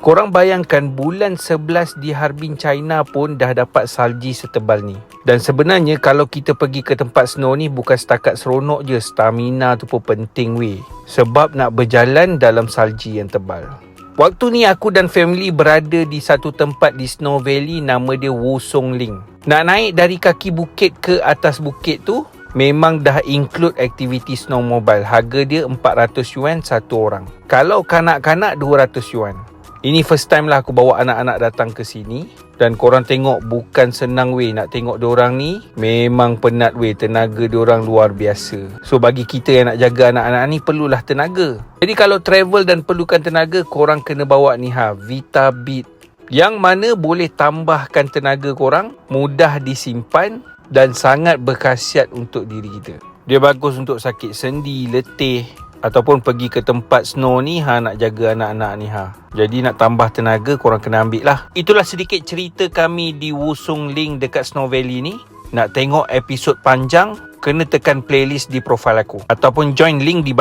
Korang bayangkan bulan 11 di Harbin, China pun dah dapat salji setebal ni. Dan sebenarnya kalau kita pergi ke tempat snow ni bukan setakat seronok je, stamina tu pun penting weh. Sebab nak berjalan dalam salji yang tebal. Waktu ni aku dan family berada di satu tempat di Snow Valley, nama dia Wusong Ling. Nak naik dari kaki bukit ke atas bukit tu memang dah include aktiviti snowmobile. Harga dia 400 yuan satu orang. Kalau kanak-kanak 200 yuan. Ini first time lah aku bawa anak-anak datang ke sini. Dan korang tengok bukan senang weh nak tengok diorang ni. Memang penat weh, tenaga diorang luar biasa. So bagi kita yang nak jaga anak-anak ni perlulah tenaga. Jadi kalau travel dan perlukan tenaga, korang kena bawa ni VitaBit. Yang mana boleh tambahkan tenaga korang, mudah disimpan dan sangat berkhasiat untuk diri kita. Dia bagus untuk sakit sendi, letih ataupun pergi ke tempat snow ni nak jaga anak-anak ni Jadi nak tambah tenaga korang kena ambil lah. Itulah sedikit cerita kami di Wusong Ling dekat Snow Valley ni. Nak tengok episod panjang, kena tekan playlist di profil aku ataupun join link di